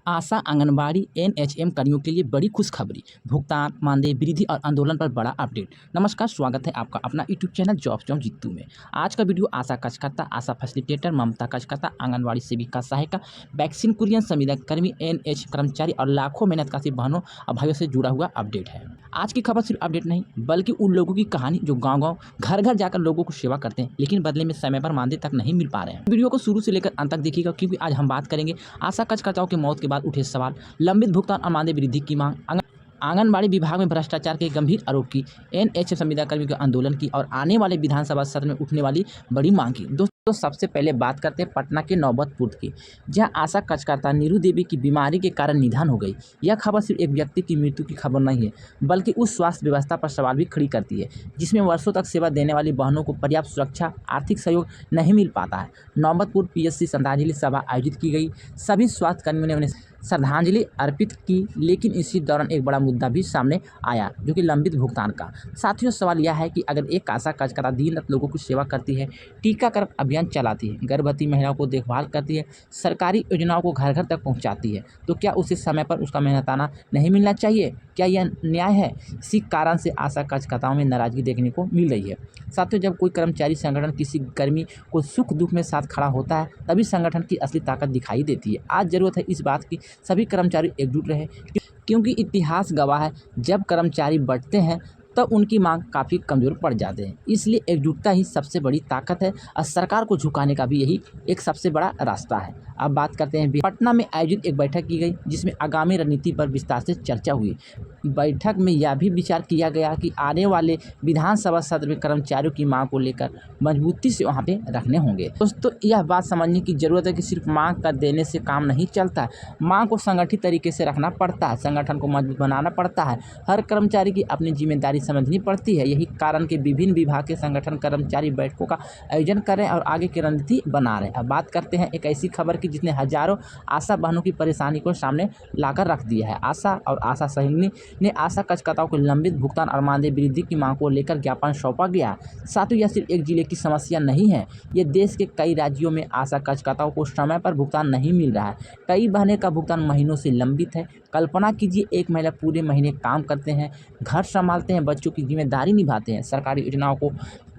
आशा anganwadi NHM कर्मियों के लिए बड़ी खुशखबरी। भुगतान मानदेय वृद्धि और आंदोलन पर बड़ा अपडेट। नमस्कार, स्वागत है आपका अपना यूट्यूब चैनल जॉब जीतू में। आज का वीडियो आशा कार्यकर्ता, आशा फैसिलिटेटर, ममता कार्यकर्ता, आंगनबाड़ी सेविका सहायिका, वैक्सीन कुरियन, संविदा कर्मी, एनएच कर्मचारी और लाखों मेहनतकश बहनों और भाइयों से जुड़ा हुआ अपडेट है। आज की खबर सिर्फ अपडेट नहीं, बल्कि उन लोगों की कहानी जो गाँव-गाँव, घर-घर जाकर लोगों को सेवा करते हैं, लेकिन बदले में समय पर मानदेय तक नहीं मिल पा रहे हैं। वीडियो को शुरू से लेकर अंत तक देखिएगा, क्योंकि आज हम बात करेंगे आशा कार्यकर्ताओं की मौत के बाद उठे सवाल, लंबित भुगतान और मानदेय वृद्धि की मांग, आंगनबाड़ी विभाग में भ्रष्टाचार के गंभीर आरोप की, एनएचएम संविदा कर्मियों के आंदोलन की और आने वाले विधानसभा सत्र में उठने वाली बड़ी मांग की। दोस्तों, सबसे पहले बात करते हैं पटना के नौबतपुर की, जहां आशा कार्यकर्ता नीरू देवी की बीमारी के कारण निधन हो गई। यह खबर सिर्फ एक व्यक्ति की मृत्यु की खबर नहीं है, बल्कि उस स्वास्थ्य व्यवस्था पर सवाल भी खड़ी करती है, जिसमें वर्षों तक सेवा देने वाली बहनों को पर्याप्त सुरक्षा, आर्थिक सहयोग नहीं मिल पाता है। नौबतपुर पीएचसी श्रद्धांजलि सभा आयोजित की गई। सभी स्वास्थ्य कर्मियों ने उन्हें श्रद्धांजलि अर्पित की, लेकिन इसी दौरान एक बड़ा मुद्दा भी सामने आया, जो कि लंबित भुगतान का। साथियों, सवाल यह है कि अगर एक आशा कार्यकर्ता दिन रात लोगों की सेवा करती है, टीकाकरण अभियान चलाती है, गर्भवती महिलाओं को देखभाल करती है, सरकारी योजनाओं को घर घर तक पहुंचाती है, तो क्या उसे समय पर उसका मेहनताना नहीं मिलना चाहिए? क्या यह न्याय है? इसी कारण से आशा कार्यकर्ताओं में नाराजगी देखने को मिल रही है। साथियों, जब कोई कर्मचारी संगठन किसी कर्मी को सुख दुख में साथ खड़ा होता है, तभी संगठन की असली ताकत दिखाई देती है। आज जरूरत है इस बात की सभी कर्मचारी एकजुट रहे, क्योंकि इतिहास गवाह है, जब कर्मचारी बढ़ते हैं तब उनकी मांग काफ़ी कमज़ोर पड़ जाते हैं। इसलिए एकजुटता ही सबसे बड़ी ताकत है और सरकार को झुकाने का भी यही एक सबसे बड़ा रास्ता है। अब बात करते हैं पटना में आयोजित एक बैठक की गई, जिसमें आगामी रणनीति पर विस्तार से चर्चा हुई। बैठक में यह भी विचार किया गया कि आने वाले विधानसभा सत्र में कर्मचारियों की मांग को लेकर मजबूती से वहां पे रखने होंगे। दोस्तों, यह बात समझने की जरूरत है कि सिर्फ मांग कर देने से काम नहीं चलता। मांग को संगठित तरीके से रखना पड़ता है, संगठन को मजबूत बनाना पड़ता है, हर कर्मचारी की अपनी जिम्मेदारी समझनी पड़ती है। यही कारण के विभिन्न विभाग के संगठन कर्मचारी बैठकों का आयोजन कर रहे हैं और आगे की रणनीति बना रहे हैं। अब बात करते हैं एक ऐसी खबर की जिसने हजारों आशा बहनों की परेशानी को सामने लाकर रख दिया है। आशा और आशा सहयोगी ने आशा कार्यकर्ताओं को लंबित भुगतान और मानदेय वृद्धि की मांग को लेकर ज्ञापन सौंपा गया। साथ ही यह सिर्फ एक जिले की समस्या नहीं है, ये देश के कई राज्यों में आशा कार्यकर्ताओं को समय पर भुगतान नहीं मिल रहा है। कई बहनें का भुगतान महीनों से लंबित है। कल्पना कीजिए, एक महिला पूरे महीने काम करते हैं, घर संभालते हैं, बच्चों की जिम्मेदारी निभाते हैं, सरकारी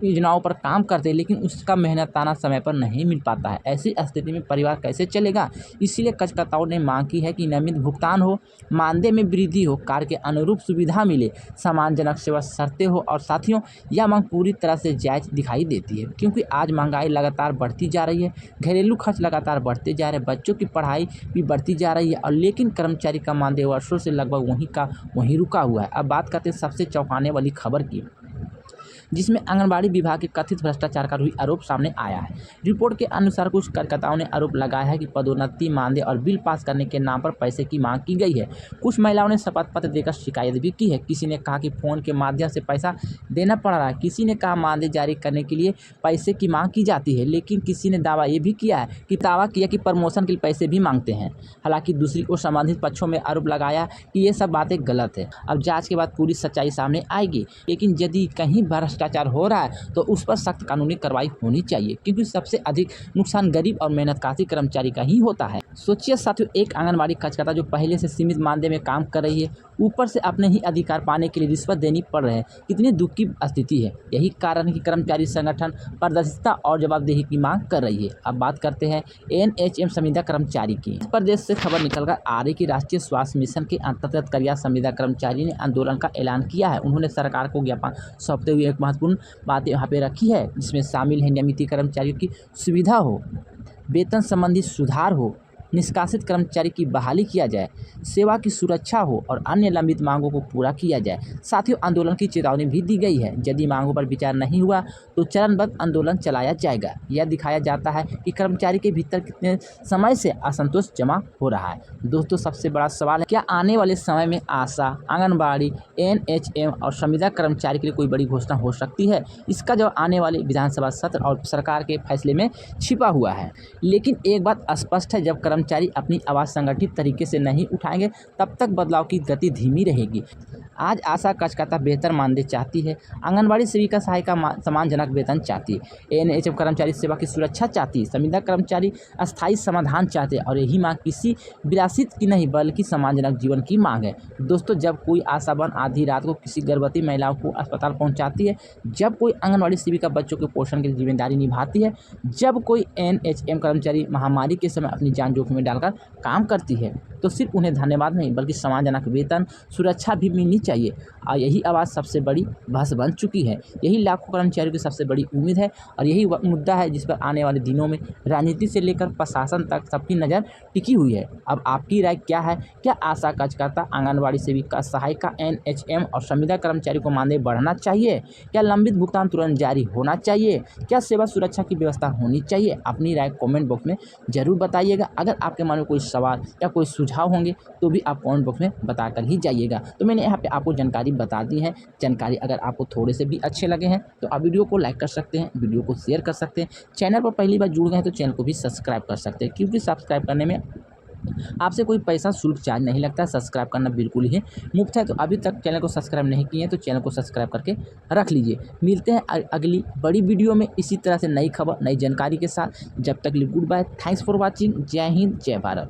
योजनाओं पर काम करते हैं, लेकिन उसका मेहनताना समय पर नहीं मिल पाता है। ऐसी स्थिति में परिवार कैसे चलेगा? इसीलिए कार्यकर्ताओं ने मांग की है कि नियमित भुगतान हो, मानदेय में वृद्धि हो, कार्य के अनुरूप सुविधा मिले, सम्मानजनक सेवा शर्तें हो। और साथियों, यह मांग पूरी तरह से जायज दिखाई देती है, क्योंकि आज महंगाई लगातार बढ़ती जा रही है, घरेलू खर्च लगातार बढ़ते जा रहे हैं, बच्चों की पढ़ाई भी बढ़ती जा रही है, और लेकिन कर्मचारी का मानदेय वर्षों से लगभग वहीं रुका हुआ है। अब बात करते हैं सबसे चौंकाने वाली खबर की, जिसमें आंगनबाड़ी विभाग के कथित भ्रष्टाचार का भी आरोप सामने आया है। रिपोर्ट के अनुसार कुछ कार्यकर्ताओं ने आरोप लगाया है कि पदोन्नति, मानदेय और बिल पास करने के नाम पर पैसे की मांग की गई है। कुछ महिलाओं ने शपथ पत्र देकर शिकायत भी की है। किसी ने कहा कि फोन के माध्यम से पैसा देना पड़ रहा है, किसी ने कहा मानदेय जारी करने के लिए पैसे की मांग की जाती है, लेकिन किसी ने दावा ये भी किया कि प्रमोशन के लिए पैसे भी मांगते हैं। हालांकि दूसरी ओर संबंधित पक्षों में आरोप लगाया कि ये सब बातें गलत है। अब जांच के बाद पूरी सच्चाई सामने आएगी, लेकिन यदि कहीं भ्रष्टाचार हो रहा है तो उस पर सख्त कानूनी कार्रवाई होनी चाहिए, क्योंकि सबसे अधिक नुकसान गरीब और मेहनतकश कर्मचारी का ही होता है। सोचिए साथियों, एक आंगनबाड़ी कार्यकर्ता जो पहले से सीमित मानदेय में काम कर रही है, ऊपर से अपने ही अधिकार पाने के लिए रिश्वत देनी पड़ रही है। कितनी दुख की स्थिति है। यही कारण है कि कर्मचारी संगठन पारदर्शिता और जवाबदेही की मांग कर रही है। अब बात करते हैं एनएचएम संविदा कर्मचारी की। इस प्रदेश से खबर निकलकर आ रही कि राष्ट्रीय स्वास्थ्य मिशन के अंतर्गत करिया संविदा कर्मचारी ने आंदोलन का ऐलान किया है। उन्होंने सरकार को ज्ञापन सौंपते हुए एक महत्वपूर्ण बात यहाँ पे रखी है, जिसमें शामिल है नियमित कर्मचारियों की सुविधा हो, वेतन संबंधी सुधार हो, निष्कासित कर्मचारी की बहाली किया जाए, सेवा की सुरक्षा हो और अन्य लंबित मांगों को पूरा किया जाए। साथियों, आंदोलन की चेतावनी भी दी गई है। यदि मांगों पर विचार नहीं हुआ तो चरणबद्ध आंदोलन चलाया जाएगा। यह दिखाया जाता है कि कर्मचारी के भीतर कितने समय से असंतोष जमा हो रहा है। दोस्तों, सबसे बड़ा सवाल है, क्या आने वाले समय में आशा, आंगनबाड़ी, एनएचएम और संविदा कर्मचारी के लिए कोई बड़ी घोषणा हो सकती है? इसका जवाब आने वाले विधानसभा सत्र और सरकार के फैसले में छिपा हुआ है। लेकिन एक बात स्पष्ट है, जब कर्मचारी अपनी आवाज़ संगठित तरीके से नहीं उठाएंगे, तब तक बदलाव की गति धीमी रहेगी। आज आशा कार्यकर्ता बेहतर मानदेय चाहती है। आंगनबाड़ी सेविका सहायिका सम्मानजनक वेतन चाहती है। एएनएचएम कर्मचारी सेवा की सुरक्षा चाहती है। संविदा कर्मचारी अस्थायी समाधान चाहते हैं और यही मांग किसी विलासित की नहीं बल्कि सम्मानजनक जीवन की मांग है। दोस्तों, जब कोई आशावान आधी रात को किसी गर्भवती महिलाओं को अस्पताल पहुंचाती है, जब कोई आंगनबाड़ी सेविका बच्चों के पोषण की जिम्मेदारी निभाती है, जब कोई एएनएचएम कर्मचारी महामारी के समय अपनी जान जोखिम में डालकर काम करती है, तो सिर्फ उन्हें धन्यवाद नहीं बल्कि सम्मानजनक वेतन सुरक्षा भी मिलनी चाहिए। और यही आवाज़ सबसे बड़ी बहस बन चुकी है। यही लाखों कर्मचारियों की सबसे बड़ी उम्मीद है और यही मुद्दा है जिस पर आने वाले दिनों में राजनीति से लेकर प्रशासन तक सबकी नज़र टिकी हुई है। अब आपकी राय क्या है? क्या आशा कार्यकर्ता, आंगनबाड़ी सेविका सहायिका, एएनएचएम और संविदा कर्मचारी को मानदेय बढ़ाना चाहिए? क्या लंबित भुगतान तुरंत जारी होना चाहिए? क्या सेवा सुरक्षा की व्यवस्था होनी चाहिए? अपनी राय कमेंट बॉक्स में ज़रूर बताइएगा। अगर आपके मन में कोई सवाल या कोई सुझाव होंगे तो भी आप कमेंट बॉक्स में बताकर ही जाइएगा। तो मैंने यहाँ पे आपको जानकारी बता दी है। जानकारी अगर आपको थोड़े से भी अच्छे लगे हैं तो आप वीडियो को लाइक कर सकते हैं, वीडियो को शेयर कर सकते हैं। चैनल पर पहली बार जुड़ गए हैं तो चैनल को भी सब्सक्राइब कर सकते हैं, क्योंकि सब्सक्राइब करने में आपसे कोई पैसा शुल्क चार्ज नहीं लगता। सब्सक्राइब करना बिल्कुल ही मुफ्त है। तो अभी तक चैनल को सब्सक्राइब नहीं किए हैं तो चैनल को सब्सक्राइब करके रख लीजिए। मिलते हैं अगली बड़ी वीडियो में इसी तरह से नई खबर, नई जानकारी के साथ। जब तक लिए good bye. Thanks for watching. जय हिंद, जय भारत।